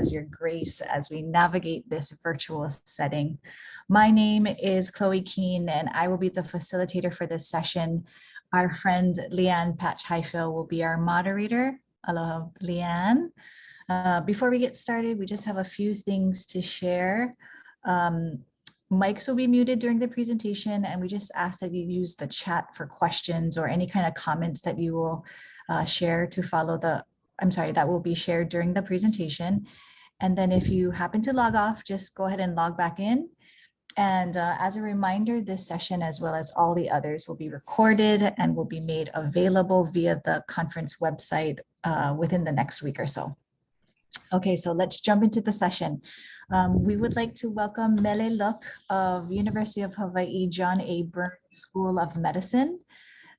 your grace as we navigate this virtual setting. My name is Chloe Keene, and I will be the facilitator for this session. Our friend Leanne Patch-Highfill will be our moderator. Aloha, Leanne. Before we get started, we just have a few things to share. Mics will be muted during the presentation, and we just ask that you use the chat for questions or any kind of comments that you will share to follow that will be shared during the presentation. And then if you happen to log off, just go ahead and log back in. And as a reminder, this session, as well as all the others, will be recorded and will be made available via the conference website within the next week or so. Okay, so let's jump into the session. We would like to welcome Mele Look of University of Hawaii John A. Burns School of Medicine.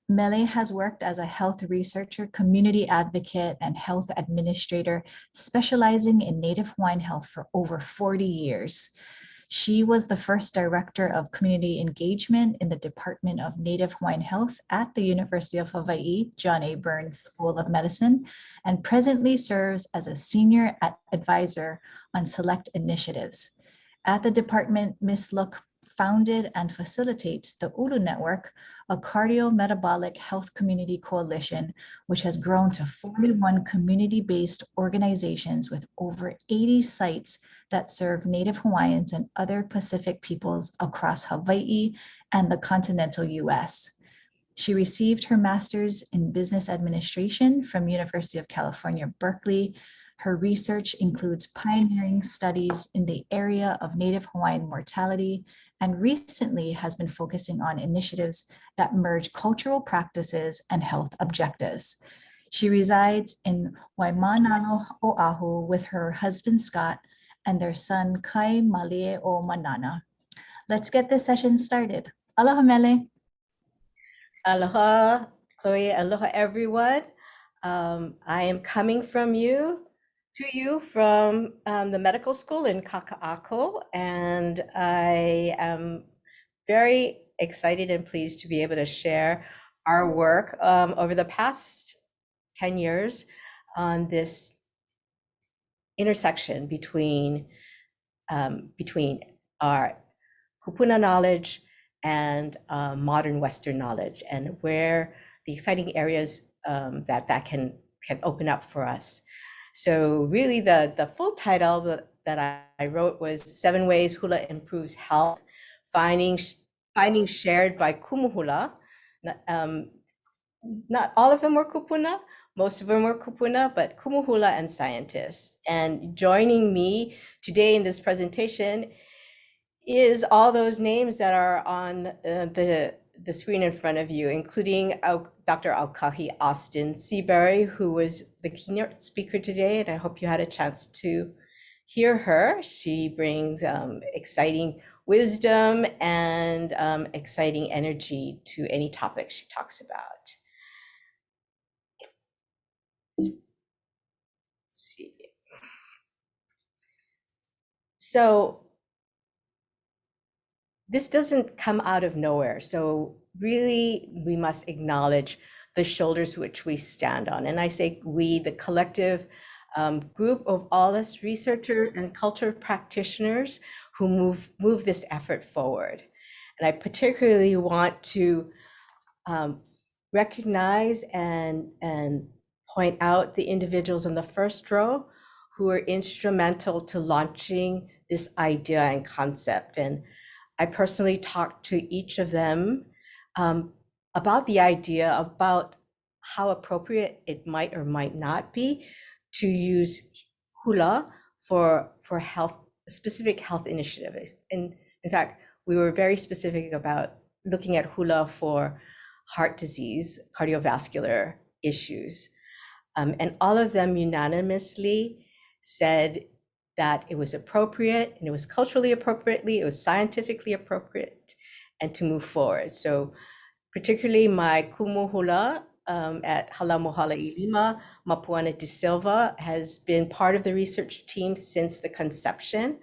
Mele has worked as a health researcher, community advocate, and health administrator, specializing in Native Hawaiian health for over 40 years. She was the first director of community engagement in the Department of Native Hawaiian Health at the University of Hawaii John A. Burns School of Medicine, and presently serves as a senior advisor on select initiatives. At the department, Ms. Look founded and facilitates the Ulu Network, a cardio-metabolic health community coalition, which has grown to 41 community-based organizations with over 80 sites that serve Native Hawaiians and other Pacific peoples across Hawaii and the continental US. She received her master's in business administration from University of California, Berkeley. Her research includes pioneering studies in the area of Native Hawaiian mortality, and recently has been focusing on initiatives that merge cultural practices and health objectives. She resides in Waimanalo, Oahu, with her husband, Scott, and their son, Kai Malie o Manana. Let's get this session started. Aloha, Mele. Aloha, Chloe. Aloha, everyone. I am coming to you from the medical school in Kaka'ako, and I am very excited and pleased to be able to share our work over the past 10 years on this intersection between our Kupuna knowledge and modern Western knowledge, and where the exciting areas that can open up for us. So really the full title that I wrote was 7 Ways Hula Improves Health, Findings Shared by Kumu Hula. Not all of them were Kupuna, most of them were Kupuna, but Kumu Hula and scientists. And joining me today in this presentation is all those names that are on the screen in front of you, including Dr. Aukahi Austin Seabury, who was the keynote speaker today, and I hope you had a chance to hear her. She brings exciting wisdom and exciting energy to any topic she talks about. Let's see. So this doesn't come out of nowhere. So really, we must acknowledge the shoulders which we stand on. And I say we, the collective group of all us researchers and culture practitioners who move this effort forward. And I particularly want to recognize and point out the individuals in the first row who were instrumental to launching this idea and concept. And I personally talked to each of them about the idea, about how appropriate it might or might not be to use hula for health, specific health initiatives. And in fact, we were very specific about looking at hula for heart disease, cardiovascular issues. And all of them unanimously said that it was appropriate, and it was culturally appropriately, it was scientifically appropriate, and to move forward. So particularly my Kumu Hula at Hala Mohala Ilima, Mapuana de Silva, has been part of the research team since the conception,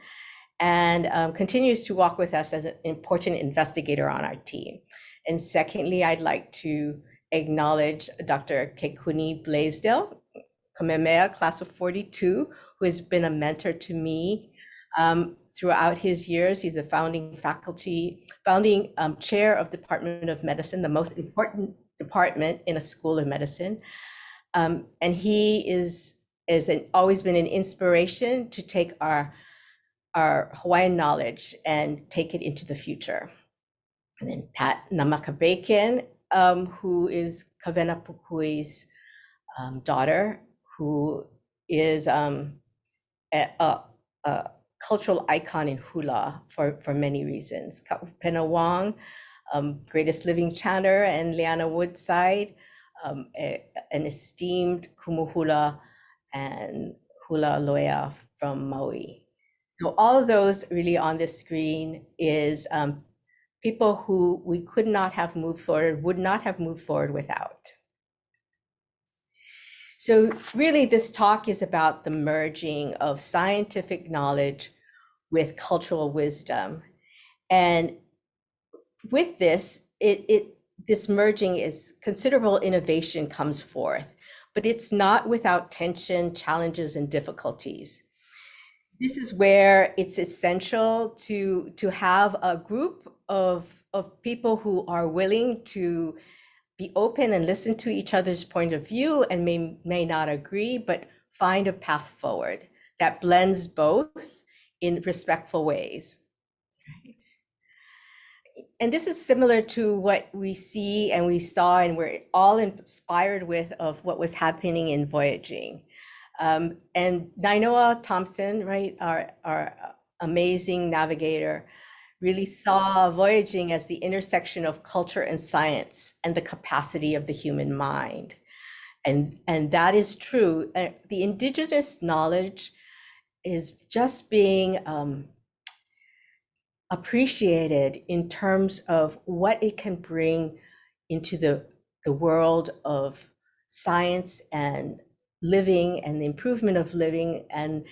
and continues to walk with us as an important investigator on our team. And secondly, I'd like to acknowledge Dr. Kekuni Blaisdell, Kamehameha, class of 42, who has been a mentor to me throughout his years. He's a founding chair of Department of Medicine, the most important department in a school of medicine. And he is always been an inspiration to take our Hawaiian knowledge and take it into the future. And then Pat Namakabekin, who is Kavena Pukui's daughter, who is a cultural icon in Hula for many reasons. Pena Wong, greatest living chanter, and Liana Woodside, an esteemed Kumu Hula and Hula Loea from Maui. So all of those really on this screen is people who we could not have moved forward, would not have moved forward without. So really this talk is about the merging of scientific knowledge with cultural wisdom. And with this, this merging is considerable innovation comes forth, but it's not without tension, challenges, and difficulties. This is where it's essential to have a group of people who are willing to be open and listen to each other's point of view and may not agree, but find a path forward that blends both in respectful ways. And this is similar to what we see and we saw and we're all inspired with of what was happening in voyaging. And Nainoa Thompson, right, our amazing navigator, really saw voyaging as the intersection of culture and science and the capacity of the human mind. And that is true. The indigenous knowledge is just being appreciated in terms of what it can bring into the world of science and living and the improvement of living and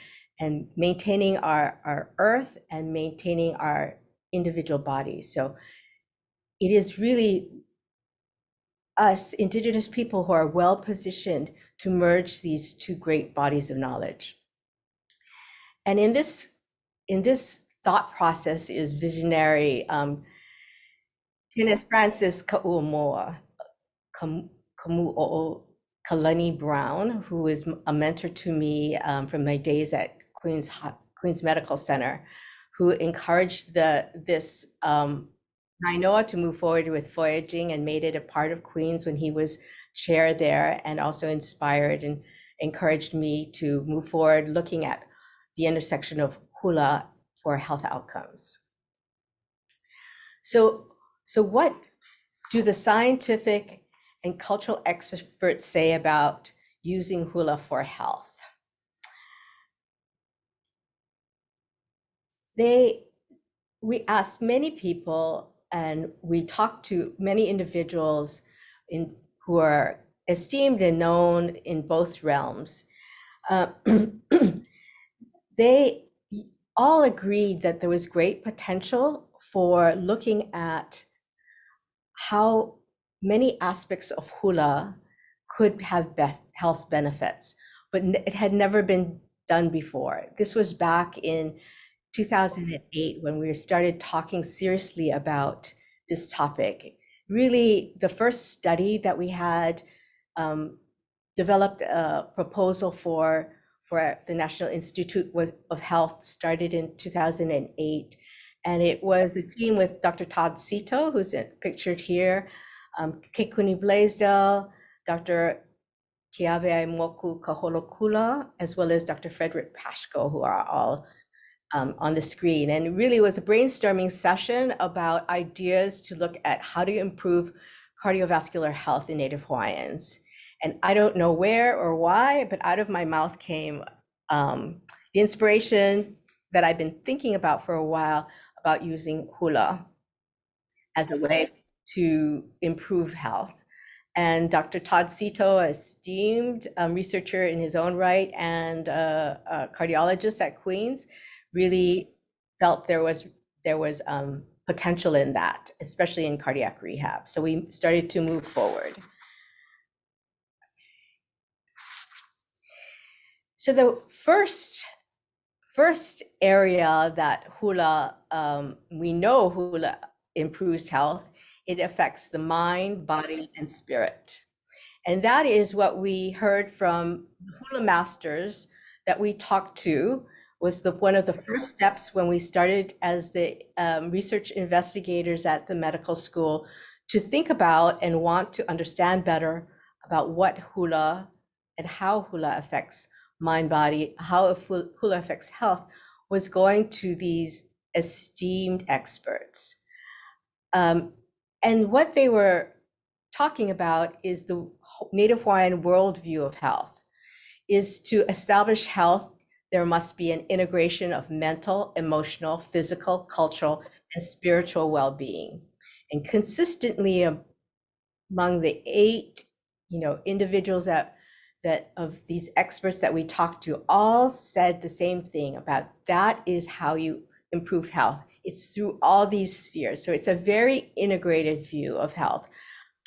maintaining our earth and maintaining our individual bodies. So it is really us indigenous people who are well positioned to merge these two great bodies of knowledge. And in this thought process is visionary Kenneth Francis Ka'umoa, Kamu'o Kalani Brown, who is a mentor to me from my days at Queen's Medical Center, who encouraged this Nainoa to move forward with voyaging and made it a part of Queen's when he was chair there, and also inspired and encouraged me to move forward looking at the intersection of hula for health outcomes. So what do the scientific and cultural experts say about using hula for health? We asked many people and we talked to many individuals who are esteemed and known in both realms. They all agreed that there was great potential for looking at how many aspects of hula could have health benefits, but it had never been done before. This was back in 2008 when we started talking seriously about this topic. Really, the first study that we had developed a proposal for the National Institute of Health started in 2008. And it was a team with Dr. Todd Sito, who's pictured here, Kekuni Blaisdell, Dr. Kiave Moku Kaholokula, as well as Dr. Frederick Pashko, who are all on the screen. And it really was a brainstorming session about ideas to look at how to improve cardiovascular health in Native Hawaiians. And I don't know where or why, but out of my mouth came the inspiration that I've been thinking about for a while about using hula as a way to improve health. And Dr. Todd Sito, an esteemed researcher in his own right and a cardiologist at Queen's, really felt there was potential in that, especially in cardiac rehab. So we started to move forward. So the first area that hula, we know hula improves health. It affects the mind, body, and spirit. And that is what we heard from the hula masters that we talked to, was one of the first steps when we started as the research investigators at the medical school to think about and want to understand better about what hula and how hula affects mind, body, how hula affects health, was going to these esteemed experts. And what they were talking about is the Native Hawaiian worldview of health. Is to establish health, there must be an integration of mental, emotional, physical, cultural, and spiritual well-being. And consistently among the 8, individuals that of these experts that we talked to, all said the same thing about that is how you improve health. It's through all these spheres. So it's a very integrated view of health,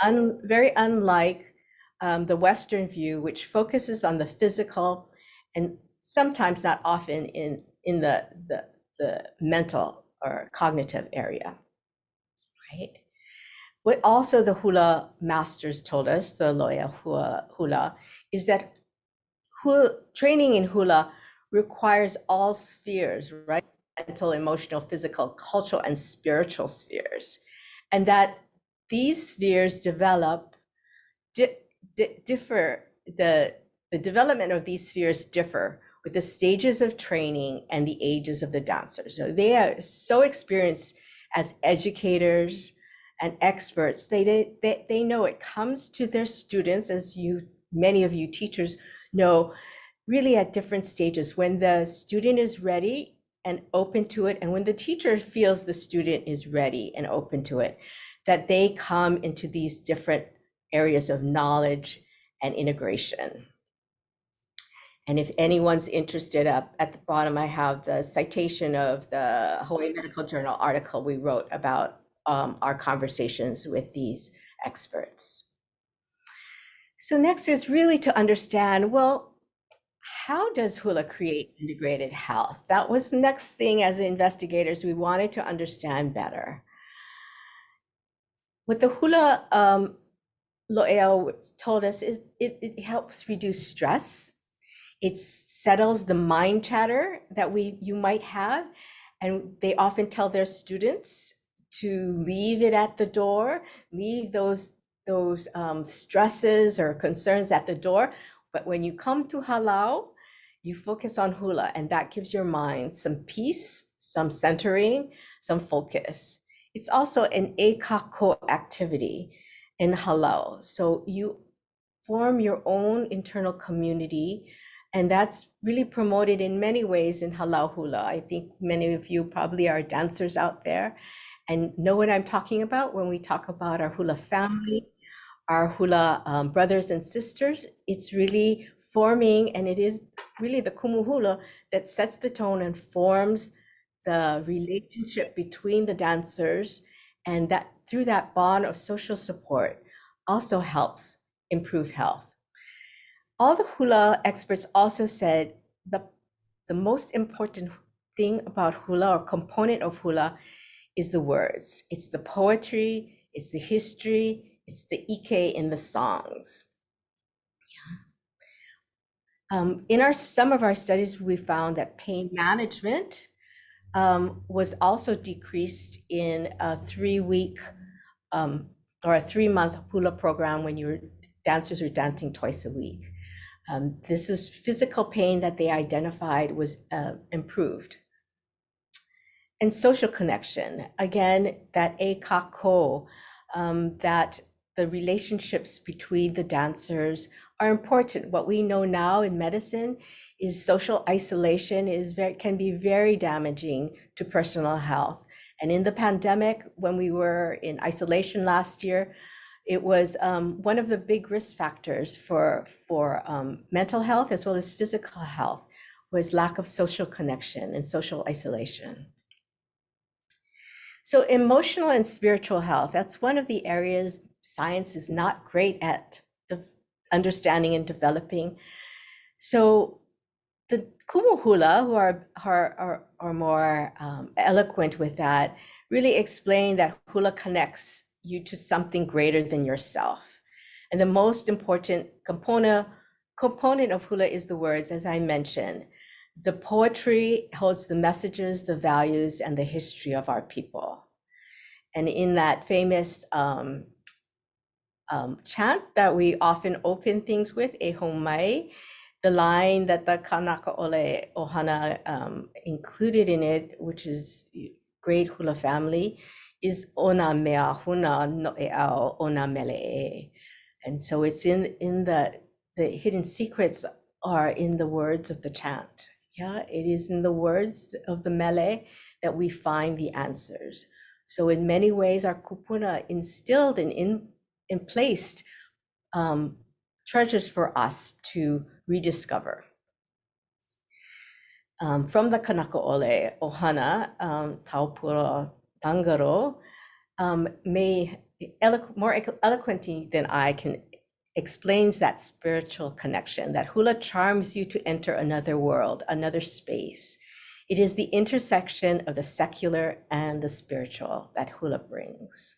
very unlike the Western view, which focuses on the physical and sometimes, not often, in the mental or cognitive area, right? What also the hula masters told us, the loya hula, is that training in hula requires all spheres, right? Mental, emotional, physical, cultural, and spiritual spheres. And that these spheres differ, the development of these spheres differ with the stages of training and the ages of the dancers. So they are so experienced as educators and experts. They know it comes to their students, as many of you teachers know, really at different stages, when the student is ready and open to it, and when the teacher feels the student is ready and open to it, that they come into these different areas of knowledge and integration. And if anyone's interested, up at the bottom, I have the citation of the Hawaii Medical Journal article we wrote about our conversations with these experts. So next is really to understand, well, how does hula create integrated health? That was the next thing as investigators we wanted to understand better. What the hula lo'ea told us is it helps reduce stress. It settles the mind chatter that you might have. And they often tell their students to leave it at the door, leave those stresses or concerns at the door. But when you come to halau, you focus on hula, and that gives your mind some peace, some centering, some focus. It's also an ekako activity in halau. So you form your own internal community, and that's really promoted in many ways in halau hula. I think many of you probably are dancers out there and know what I'm talking about when we talk about our hula family, our hula brothers and sisters. It's really forming, and it is really the Kumu hula that sets the tone and forms the relationship between the dancers, and that through that bond of social support also helps improve health. All the hula experts also said the most important thing about hula, or component of hula, is the words. It's the poetry, it's the history, it's the ike in the songs. In some of our studies, we found that pain management was also decreased in a 3-week or a 3-month hula program when dancers were dancing twice a week. This is physical pain that they identified was improved. And social connection, again, that ekako, that the relationships between the dancers are important. What we know now in medicine is social isolation can be very damaging to personal health. And in the pandemic, when we were in isolation last year, it was one of the big risk factors for mental health as well as physical health, was lack of social connection and social isolation. So emotional and spiritual health, that's one of the areas science is not great at understanding and developing. So Kumu Hula, who are more eloquent with that, really explain that hula connects you to something greater than yourself. And the most important component of hula is the words, as I mentioned. The poetry holds the messages, the values, and the history of our people. And in that famous chant that we often open things with, E Homai, the line that the Kanaka Ole Ohana included in it, which is great hula family, is Ona mea huna no e ao ona mele e. And so it's in the hidden secrets are in the words of the chant. Yeah, it is in the words of the Mele that we find the answers. So in many ways, our kupuna instilled and in placed treasures for us to rediscover. From the Kanaka Ole Ohana, Taupura Tangaro, more eloquently than I can explains that spiritual connection, that hula charms you to enter another world, another space. It is the intersection of the secular and the spiritual that hula brings.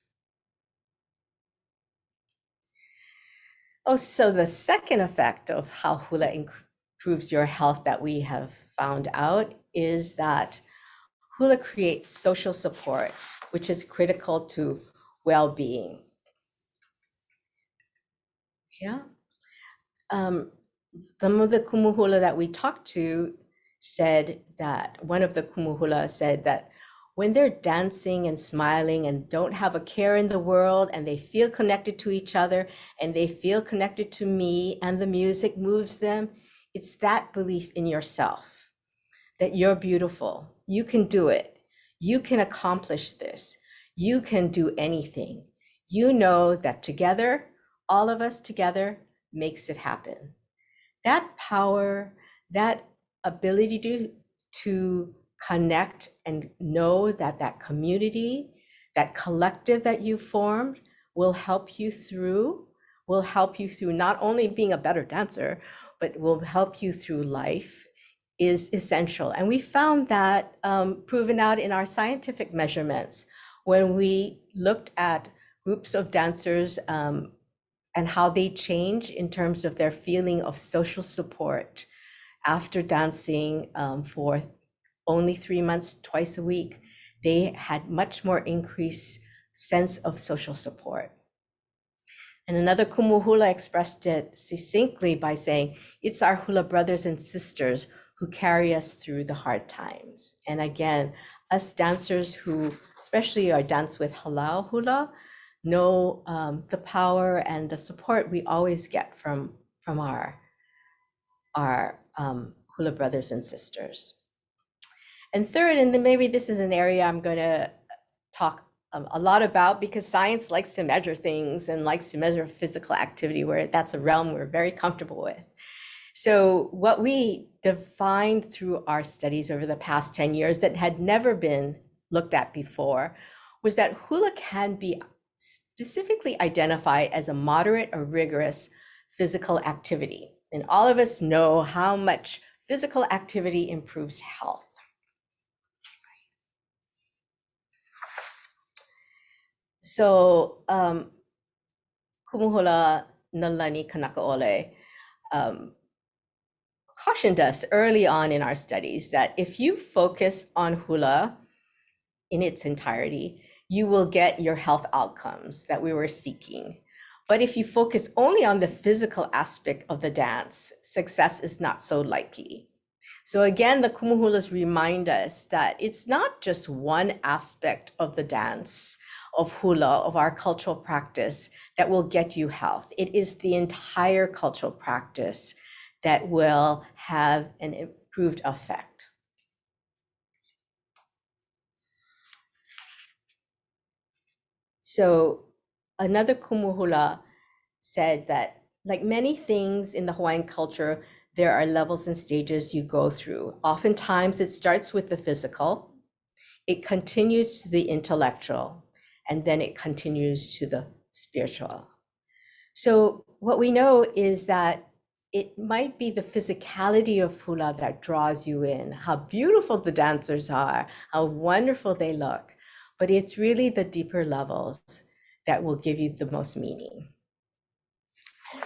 Oh, so the second effect of how hula improves your health that we have found out is that hula creates social support, which is critical to well-being. Yeah. Some of the Kumu hula that we talked to said that, one of the Kumu hula said that when they're dancing and smiling and don't have a care in the world and they feel connected to each other and they feel connected to me and the music moves them, it's that belief in yourself, that you're beautiful, you can do it, you can accomplish this, you can do anything. You know that together, all of us together makes it happen. That power, that ability to connect and know that that community, that collective that you formed will help you through not only being a better dancer, but will help you through life, is essential. And we found that proven out in our scientific measurements when we looked at groups of dancers and how they change in terms of their feeling of social support after dancing for only 3 months, twice a week. They had much more increased sense of social support. And another Kumu hula expressed it succinctly by saying, it's our hula brothers and sisters who carry us through the hard times. And again, us dancers who especially are dance with halal hula, know the power and the support we always get from our hula brothers and sisters. And third, and then maybe this is an area I'm going to talk a lot about, because science likes to measure things and likes to measure physical activity, where that's a realm we're very comfortable with. So what we defined through our studies over the past 10 years that had never been looked at before was that hula can be specifically identified as a moderate or rigorous physical activity. And all of us know how much physical activity improves health. So Kumuhula Nalani Kanakaole cautioned us early on in our studies that if you focus on hula in its entirety, you will get your health outcomes that we were seeking. But if you focus only on the physical aspect of the dance, success is not so likely. So again, the Kumuhulas remind us that it's not just one aspect of the dance, of hula, of our cultural practice that will get you health. It is the entire cultural practice that will have an improved effect. So another Kumuhula said that, like many things in the Hawaiian culture, there are levels and stages you go through. Oftentimes it starts with the physical, it continues to the intellectual, and then it continues to the spiritual. So what we know is that it might be the physicality of hula that draws you in, how beautiful the dancers are, how wonderful they look. But it's really the deeper levels that will give you the most meaning.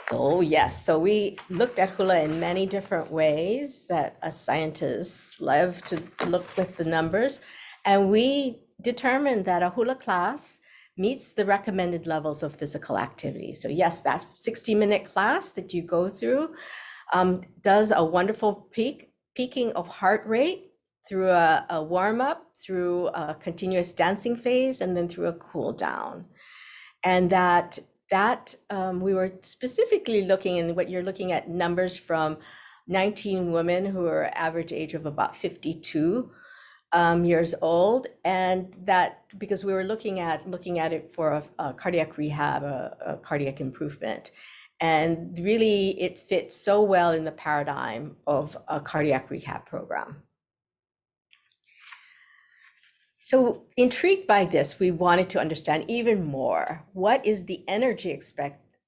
So yes, so we looked at hula in many different ways that us scientists love to look with the numbers. And we determined that a hula class meets the recommended levels of physical activity. So yes, that 60-minute class that you go through does a wonderful peaking of heart rate through a warm-up, through a continuous dancing phase, and then through a cool down. And that we were specifically looking, and what you're looking at, numbers from 19 women who are average age of about 52 years old, and that because we were looking at it for a cardiac rehab, a cardiac improvement, and really it fit so well in the paradigm of a cardiac rehab program. So intrigued by this, we wanted to understand even more, what is the energy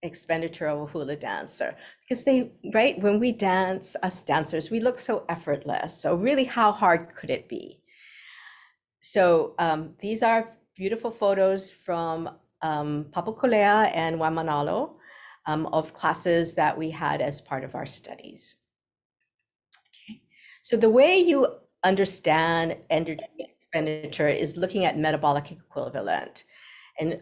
expenditure of a hula dancer? Because when we dance, us dancers, we look so effortless. So really, how hard could it be? So these are beautiful photos from Papakolea and Waimanalo of classes that we had as part of our studies. Okay. So the way you understand energy expenditure is looking at metabolic equivalent. And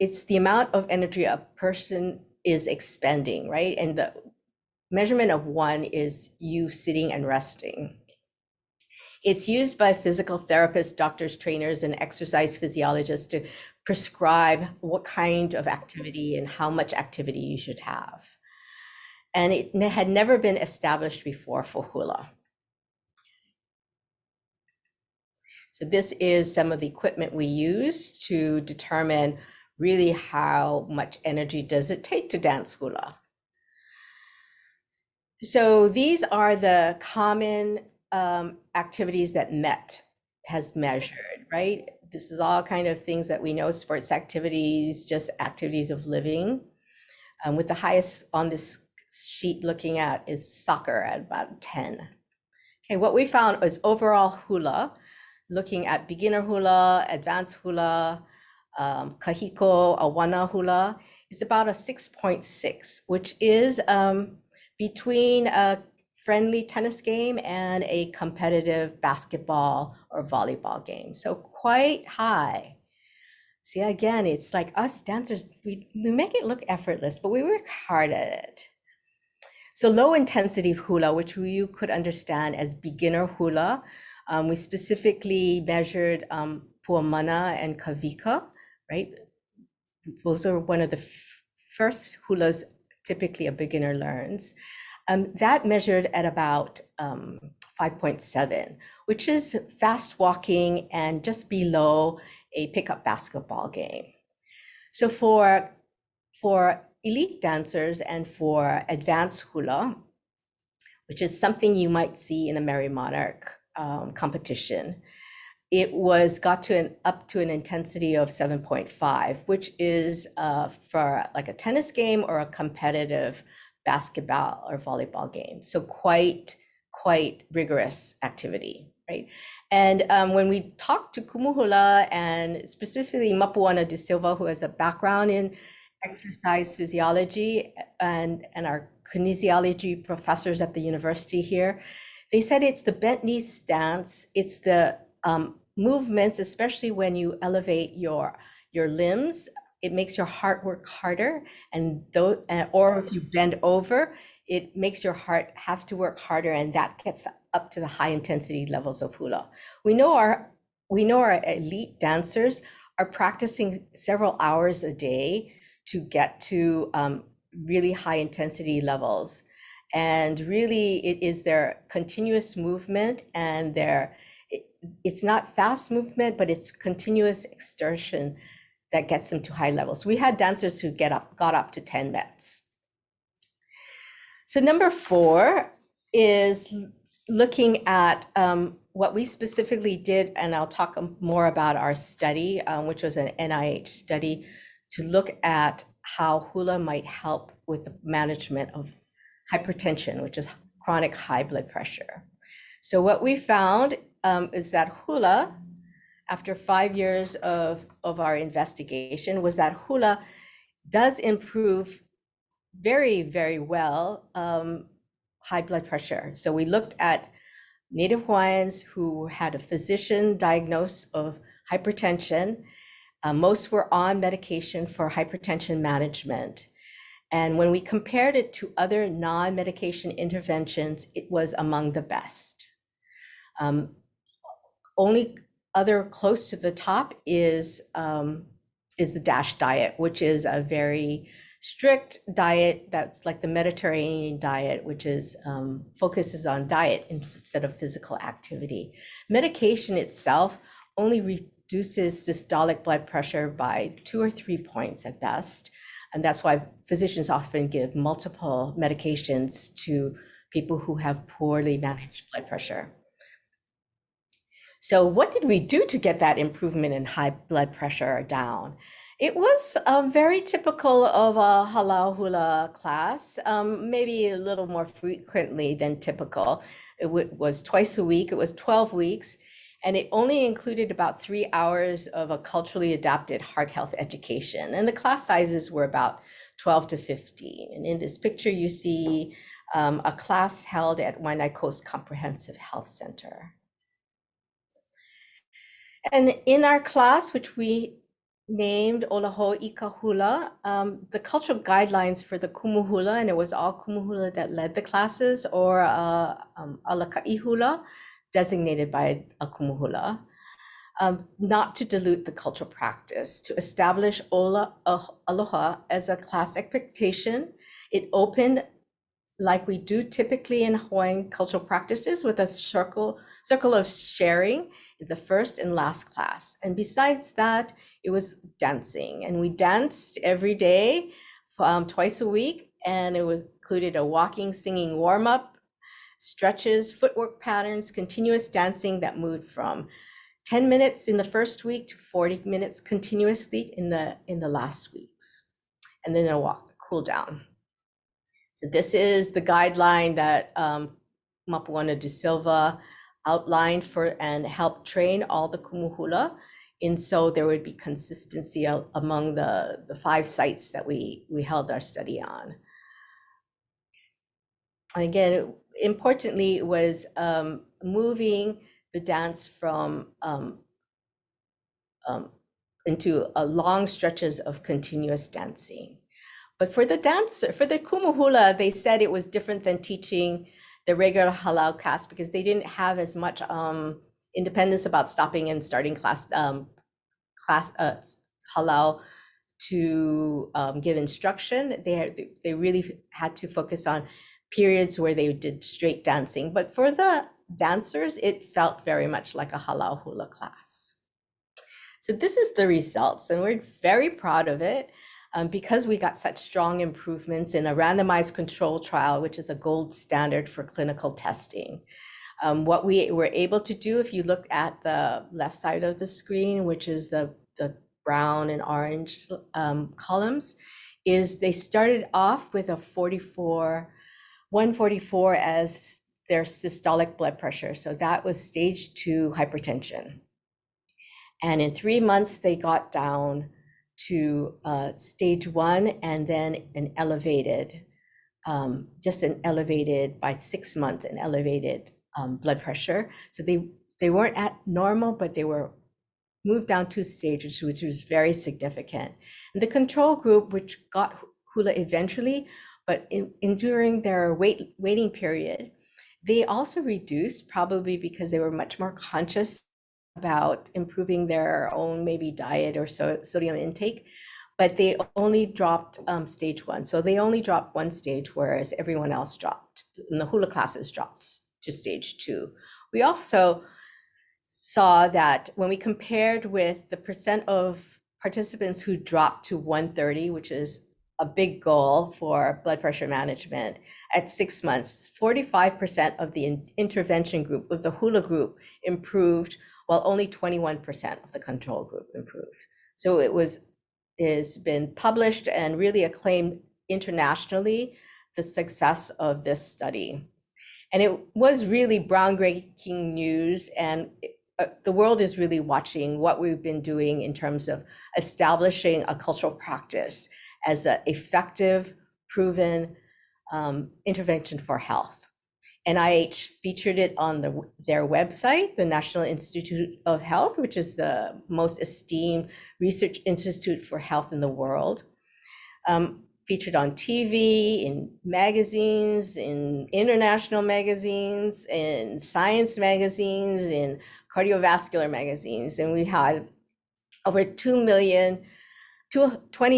it's the amount of energy a person is expending, right? And the measurement of one is you sitting and resting. It's used by physical therapists, doctors, trainers, and exercise physiologists to prescribe what kind of activity and how much activity you should have. And it had never been established before for hula. So this is some of the equipment we use to determine really how much energy does it take to dance hula. So these are the common activities that MET has measured, right? This is all kind of things that we know, sports activities, just activities of living. With the highest on this sheet looking at is soccer at about 10. Okay, what we found was overall hula, looking at beginner hula, advanced hula, kahiko, awana hula, is about a 6.6, which is between a friendly tennis game and a competitive basketball or volleyball game. So quite high. See, again, it's like us dancers, we make it look effortless, but we work hard at it. So low intensity hula, which you could understand as beginner hula, we specifically measured puamana and kavika, right? Those are one of the first hulas typically a beginner learns. That measured at about 5.7, which is fast walking and just below a pickup basketball game. So for elite dancers and for advanced hula, which is something you might see in a Merry Monarch competition, it got to up to an intensity of 7.5, which is for like a tennis game or a competitive basketball or volleyball game. So quite rigorous activity, right? And when we talked to Kumu hula and specifically Mapuana de Silva, who has a background in exercise physiology and our kinesiology professors at the university here, they said it's the bent knee stance, it's the movements, especially when you elevate your limbs, it makes your heart work harder, or if you bend over, it makes your heart have to work harder, and that gets up to the high intensity levels of hula. We know our elite dancers are practicing several hours a day to get to really high intensity levels. And really it is their continuous movement and it's not fast movement, but it's continuous exertion that gets them to high levels. We had dancers who got up to 10 METs. So number 4 is looking at what we specifically did, and I'll talk more about our study, which was an NIH study to look at how hula might help with the management of hypertension, which is chronic high blood pressure. So what we found is that Hula, after 5 years of our investigation, was that Hula does improve very, very well high blood pressure. So we looked at Native Hawaiians who had a physician diagnose of hypertension. Most were on medication for hypertension management. And when we compared it to other non-medication interventions, it was among the best. Only other close to the top is the DASH diet, which is a very strict diet that's like the Mediterranean diet, which is focuses on diet instead of physical activity. Medication itself only reduces systolic blood pressure by 2 or 3 points at best. And that's why physicians often give multiple medications to people who have poorly managed blood pressure. So what did we do to get that improvement in high blood pressure down? It was very typical of a halal hula class, maybe a little more frequently than typical. It was twice a week, it was 12 weeks, and it only included about 3 hours of a culturally adapted heart health education. And the class sizes were about 12 to 15. And in this picture, you see a class held at Waianae Coast Comprehensive Health Center. And in our class, which we named Olaho Ika Hula, the cultural guidelines for the Kumu Hula, and it was all Kumu Hula that led the classes, or Alaka'i Hula, designated by a Kumu Hula, not to dilute the cultural practice, to establish Aloha as a class expectation. It opened like we do typically in Hawaiian cultural practices, with a circle of sharing in the first and last class. And besides that, it was dancing. And we danced every day, twice a week. And it was included a walking, singing warm-up, stretches, footwork patterns, continuous dancing that moved from 10 minutes in the first week to 40 minutes continuously in the last weeks. And then a walk, cool down. So this is the guideline that Mapuana de Silva outlined for and helped train all the Kumu Hula. And so there would be consistency among the 5 sites that we held our study on. And again, importantly, it was moving the dance from into long stretches of continuous dancing. But for the Kumu Hula, they said it was different than teaching the regular halal class because they didn't have as much independence about stopping and starting class halal to give instruction. They really had to focus on periods where they did straight dancing. But for the dancers, it felt very much like a halal hula class. So this is the results, and we're very proud of it. Because we got such strong improvements in a randomized control trial, which is a gold standard for clinical testing. What we were able to do, if you look at the left side of the screen, which is the brown and orange columns, is they started off with a 144 as their systolic blood pressure. So that was stage 2 hypertension. And in 3 months, they got down to stage 1, and then just an elevated by 6 months, an elevated blood pressure. So they weren't at normal, but they were moved down 2 stages, which was very significant. And the control group, which got Hula eventually, but during their waiting period, they also reduced, probably because they were much more conscious about improving their own maybe diet or sodium intake, but they only dropped stage 1. So they only dropped 1 stage, whereas everyone else dropped, and the Hula classes dropped to stage 2. We also saw that when we compared with the percent of participants who dropped to 130, which is a big goal for blood pressure management, at 6 months, 45% of the intervention group, of the Hula group, improved, while only 21% of the control group improved. So it has been published and really acclaimed internationally the success of this study. And it was really groundbreaking news, and the world is really watching what we've been doing in terms of establishing a cultural practice as an effective, proven intervention for health. NIH featured it on their website, the National Institute of Health, which is the most esteemed research institute for health in the world. Featured on TV, in magazines, in international magazines, in science magazines, in cardiovascular magazines. And we had over 20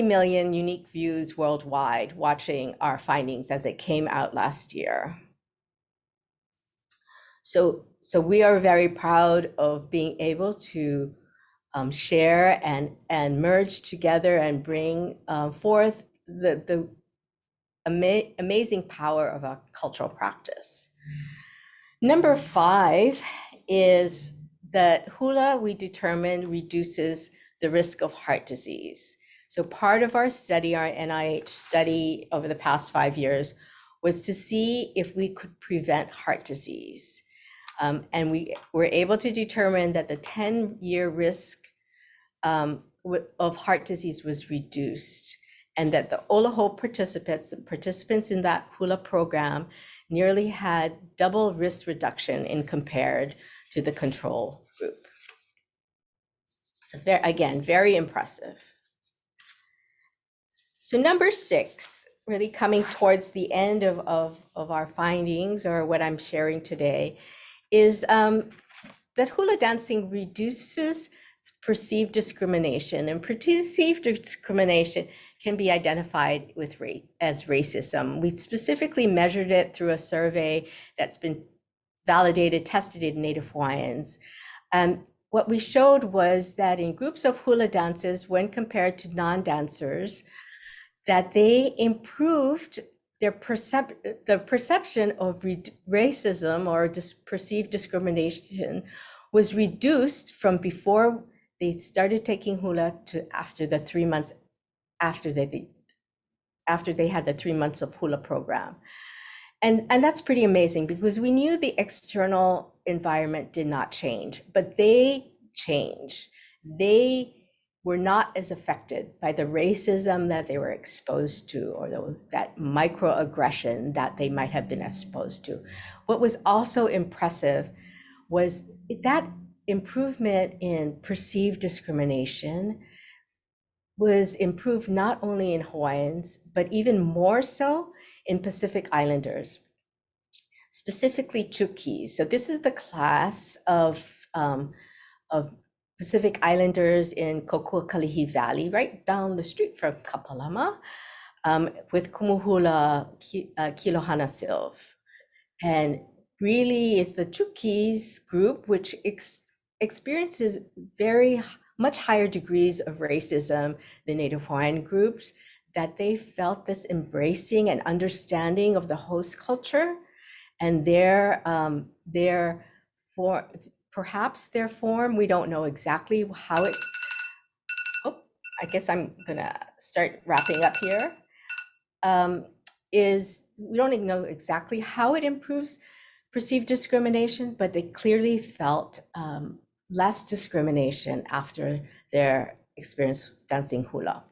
million unique views worldwide watching our findings as it came out last year. So we are very proud of being able to share and merge together and bring forth the amazing power of our cultural practice. Number 5 is that hula, we determined, reduces the risk of heart disease. So part of our study, our NIH study over the past 5 years, was to see if we could prevent heart disease. And we were able to determine that the 10-year risk of heart disease was reduced, and that the Olaho participants in that hula program nearly had double risk reduction in compared to the control group. So again, very impressive. So number 6, really coming towards the end of our findings, or what I'm sharing today, is that hula dancing reduces perceived discrimination, and perceived discrimination can be identified as racism. We specifically measured it through a survey that's been validated, tested in Native Hawaiians. What we showed was that in groups of hula dances, when compared to non-dancers, that they improved the perception of racism or perceived discrimination was reduced from before they started taking hula to after the 3 months after they had the 3 months of hula program. And that's pretty amazing, because we knew the external environment did not change, but they changed. They were not as affected by the racism that they were exposed to, or that microaggression that they might have been exposed to. What was also impressive was that improvement in perceived discrimination was improved not only in Hawaiians, but even more so in Pacific Islanders, specifically Chukis. So this is the class of Pacific Islanders in Kokuakalihi Valley, right down the street from Kapalama, with Kumu Hula Kilohana Silv. And really, it's the Chukis group which experiences very much higher degrees of racism than Native Hawaiian groups, that they felt this embracing and understanding of the host culture, and perhaps their form, we don't know exactly how it, I guess I'm gonna start wrapping up here, is we don't even know exactly how it improves perceived discrimination, but they clearly felt less discrimination after their experience dancing hula.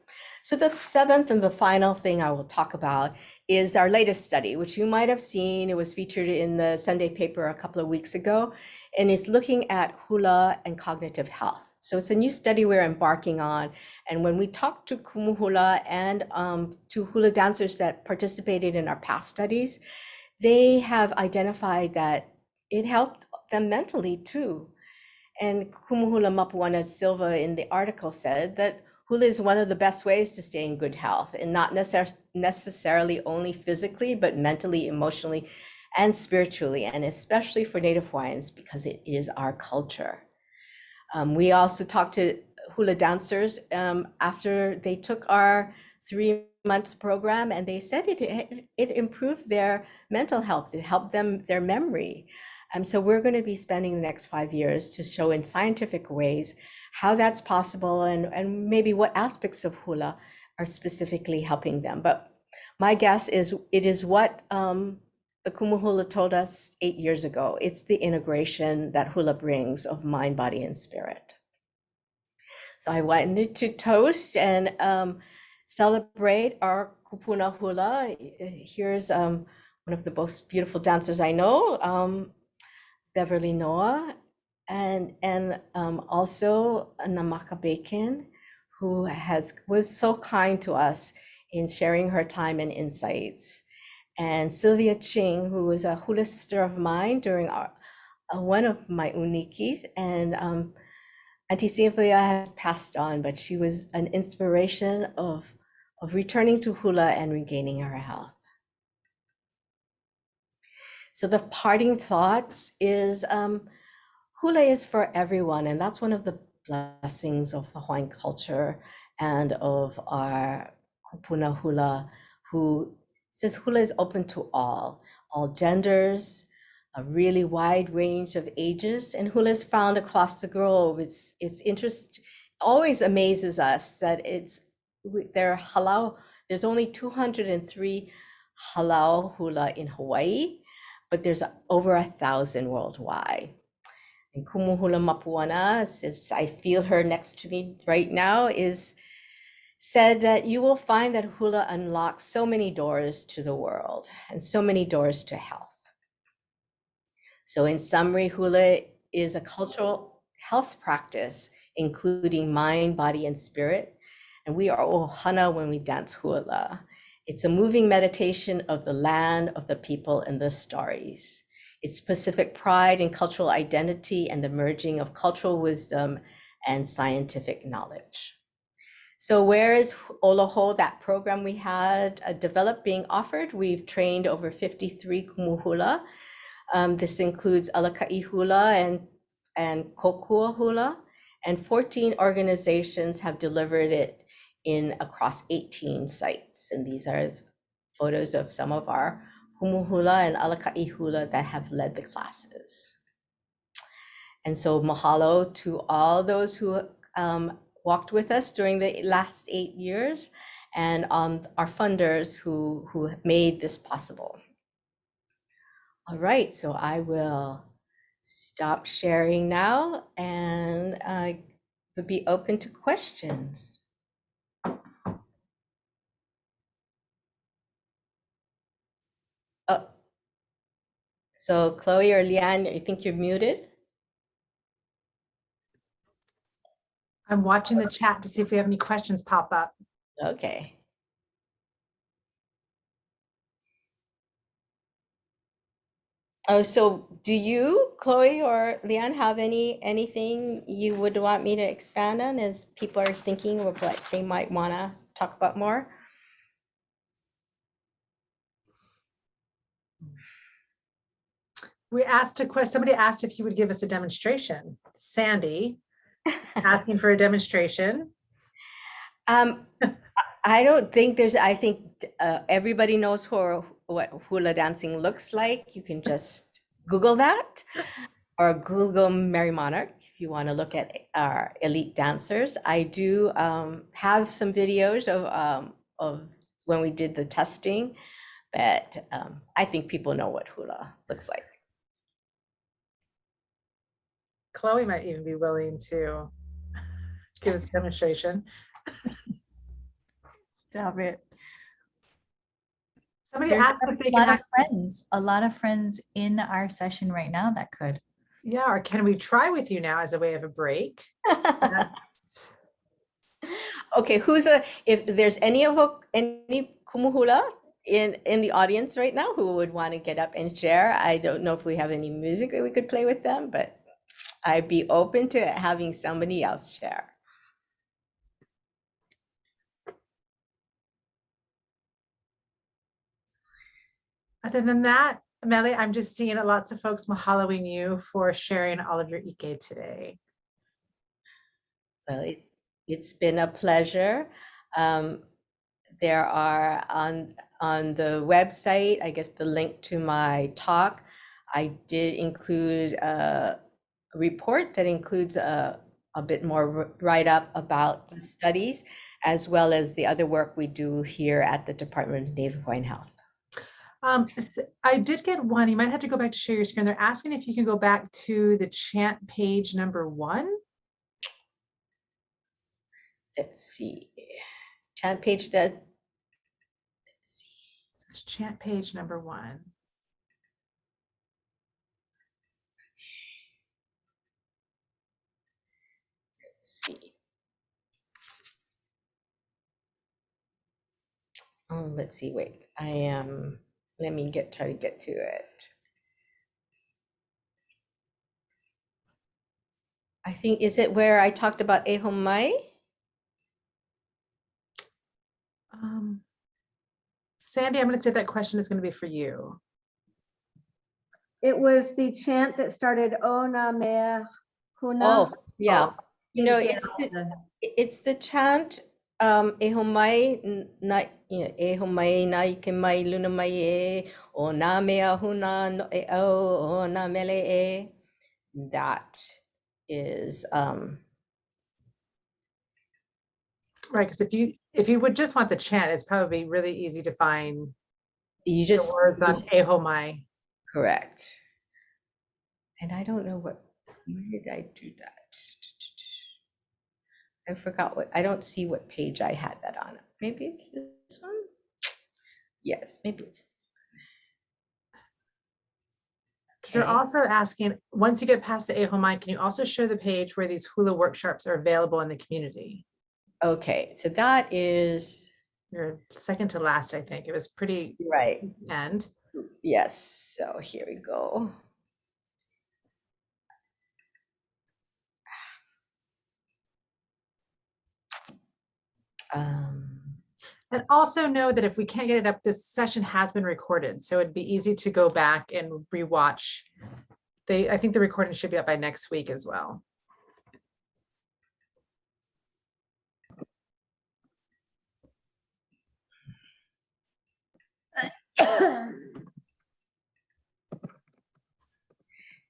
So the 7th and the final thing I will talk about is our latest study, which you might have seen. It was featured in the Sunday paper a couple of weeks ago, and it's looking at hula and cognitive health. So it's a new study we're embarking on. And when we talked to Kumu Hula and to hula dancers that participated in our past studies, they have identified that it helped them mentally too. And Kumu Hula Mapuana Silva in the article said that hula is one of the best ways to stay in good health, and not necessarily only physically, but mentally, emotionally, and spiritually, and especially for Native Hawaiians, because it is our culture. We also talked to hula dancers after they took our 3-month program, and they said it improved their mental health. It helped them, their memory. So we're going to be spending the next 5 years to show in scientific ways how that's possible, and maybe what aspects of hula are specifically helping them. But My guess is it is what the Kumu Hula told us 8 years ago. It's the integration that Hula brings of mind, body, and spirit. So I wanted to toast and celebrate our Kupuna Hula. Here's one of the most beautiful dancers I know, Beverly Noah, and also Namaka Bacon, who was so kind to us in sharing her time and insights. And Sylvia Ching, who was a hula sister of mine during one of my unikis. And Auntie Sylvia has passed on, but she was an inspiration of returning to hula and regaining her health. So the parting thoughts is hula is for everyone, and that's one of the blessings of the Hawaiian culture and of our Kupuna Hula, who says hula is open to all genders, a really wide range of ages, and hula is found across the globe. Its interest always amazes us that there are halal. There's only 203 halal hula in Hawaii, but there's over 1,000 worldwide. And Kumu Hula Mapuana, says, I feel her next to me right now, said that you will find that hula unlocks so many doors to the world and so many doors to health. So in summary, hula is a cultural health practice, including mind, body, and spirit. And we are ohana when we dance hula. It's a moving meditation of the land, of the people, and the stories. It's Pacific pride and cultural identity and the merging of cultural wisdom and scientific knowledge. So where is Oloho, that program we had developed, being offered? We've trained over 53 kumu hula. This includes Alaka'i Hula and Kokua Hula, and 14 organizations have delivered it across 18 sites. And these are photos of some of our Kumu Hula and Alaka'i Hula that have led the classes. And so mahalo to all those who walked with us during the last 8 years, and our funders who made this possible. All right, so I will stop sharing now and I would be open to questions. Oh, so Chloe or Leanne, I think you're muted. I'm watching the chat to see if we have any questions pop up. Okay. Oh, so do you, Chloe or Leanne, have anything you would want me to expand on as people are thinking of what they might want to talk about more? We asked a question, somebody asked if you would give us a demonstration. Sandy, asking for a demonstration. I don't think I think everybody knows what hula dancing looks like. You can just Google that or Google Mary Monarch if you want to look at our elite dancers. I do have some videos of when we did the testing, but I think people know what hula looks like. Chloe might even be willing to give us a demonstration. Stop it. Somebody There's asked if they a lot can of friends, a lot of friends in our session right now that could. Yeah, or can we try with you now as a way of a break? Okay, if there's any kumu hula in the audience right now who would want to get up and share? I don't know if we have any music that we could play with them, but I'd be open to having somebody else share. Other than that, Mele, I'm just seeing lots of folks mahaloing you for sharing all of your ike today. Well, it's been a pleasure. There are on the website, I guess the link to my talk, I did include a report that includes a bit more write-up about the studies, as well as the other work we do here at the Department of Native Hawaiian Health. I did get one. You might have to go back to share your screen. They're asking if you can go back to the chant page #1. Let's see. Chant page does. Let's see. This is chant page #1. Let's see. Oh, let's see. Wait, I am. Let me try to get to it. I think, is it where I talked about Ehomai? Sandy, I'm going to say that question is going to be for you. It was the chant that started Ona Mea Huna. Oh, yeah. You know, Didn't get it's the chant Ehomai na Ehomai na ike mai luna mai e o na mea huna no e o na mele e. That is Right, because if you would just want the chant, it's probably really easy to find you the just words on Ehomai. correct. And I don't know where did I do that? I forgot I don't see what page I had that on. Maybe it's this one. Yes, maybe it's They're also asking, once you get past the Ehomai, can you also show the page where these hula workshops are available in the community? okay. So that is You're second to last, I think. It was pretty right. end. Yes. So here we go. And also know that if we can't get it up, this session has been recorded. So it'd be easy to go back and rewatch. I think the recording should be up by next week as well.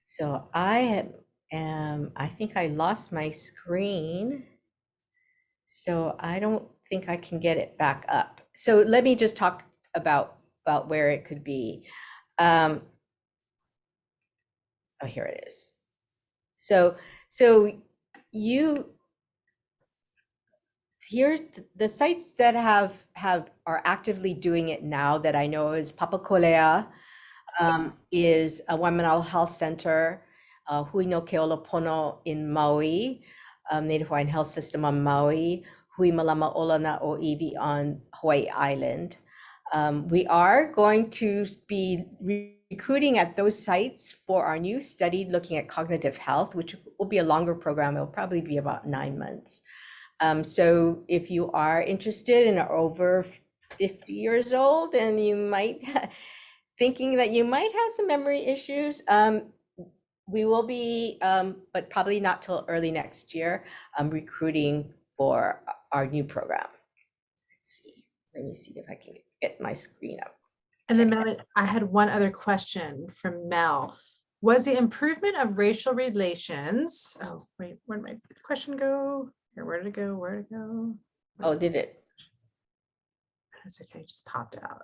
So I think I lost my screen. So I don't think I can get it back up. So let me just talk about where it could be. Oh, here it is. So here's the sites that are actively doing it now that I know is Papakolea, is a Waimanalo Health Center, Hui no Keolopono in Maui, Native Hawaiian Health System on Maui, Hui Malama Olana o Iwi on Hawaii Island. We are going to be recruiting at those sites for our new study looking at cognitive health, which will be a longer program. It'll probably be about 9 months. So if you are interested and are over 50 years old and you might thinking that you might have some memory issues, we will be, but probably not till early next year, recruiting for our new program. Let's see. Let me see if I can get my screen up. And then Mele, I had one other question from Mel. Was the improvement of racial relations? Oh, wait, where'd my question go? Here, where did it go? Where did it go? Oh, did it? That's okay, it just popped out.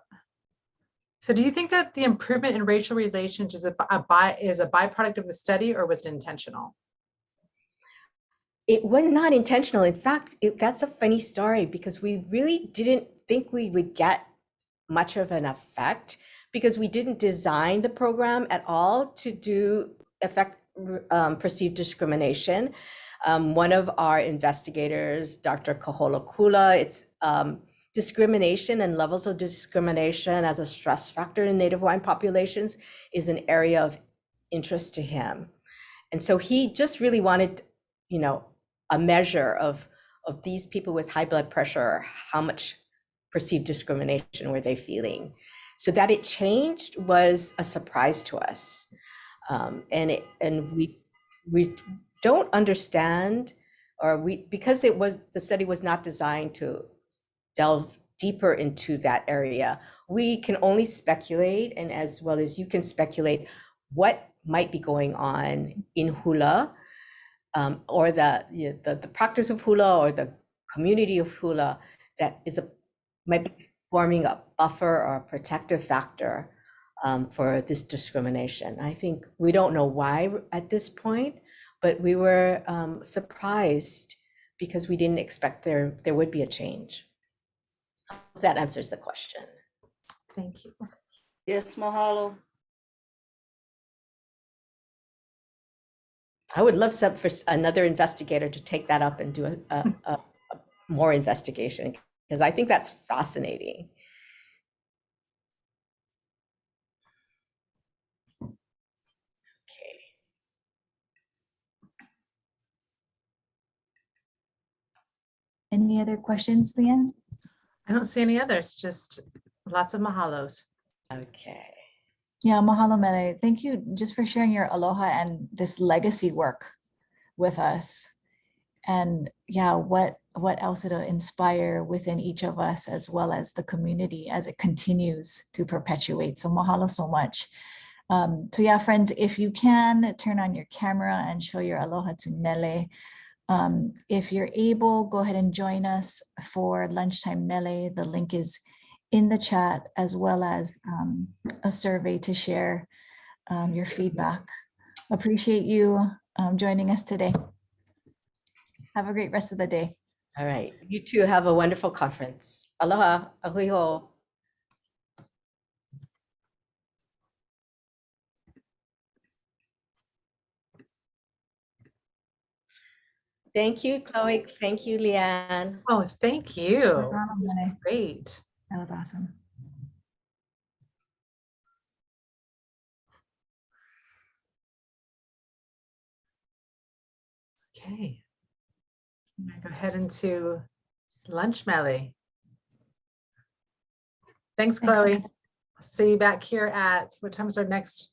So do you think that the improvement in racial relations is a byproduct of the study, or was it intentional? It was not intentional. In fact, that's a funny story because we really didn't think we would get much of an effect because we didn't design the program at all to affect perceived discrimination. One of our investigators, Dr. Kahola Kula, it's discrimination and levels of discrimination as a stress factor in Native Hawaiian populations is an area of interest to him. And so he just really wanted, a measure of these people with high blood pressure, how much perceived discrimination were they feeling. So that it changed was a surprise to us. And we don't understand, because the study was not designed to delve deeper into that area. We can only speculate, and as well as you can speculate what might be going on in Hula or the practice of hula or the community of hula that might be forming a buffer or a protective factor for this discrimination. I think we don't know why at this point, but we were surprised because we didn't expect there would be a change. Hope that answers the question. Thank you. Yes, mahalo. I would love for another investigator to take that up and do a more investigation, because I think that's fascinating. Okay. Any other questions, Leanne? I don't see any others, just lots of mahalos. Okay. Yeah, mahalo Mele. Thank you just for sharing your aloha and this legacy work with us. And yeah, what else it'll inspire within each of us as well as the community as it continues to perpetuate. So mahalo so much. So yeah, friends, if you can turn on your camera and show your aloha to Mele. If you're able, go ahead and join us for lunchtime Mele. The link is in the chat, as well as a survey to share your feedback. Appreciate you joining us today. Have a great rest of the day. All right. You too have a wonderful conference. Aloha. Ahui ho. Thank you, Chloe. Thank you, Leanne. Oh, thank you. No problem, That was Mele. great. That was awesome. Okay. I'm gonna go ahead into lunch Mele. Thanks, Thanks, Chloe. Mele. See you back here at, what time is our next?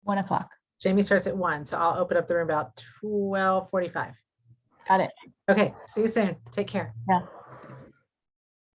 1 o'clock. Jamie starts at 1, so I'll open up the room about 12:45. Got it. Okay, see you soon. Take care. Yeah.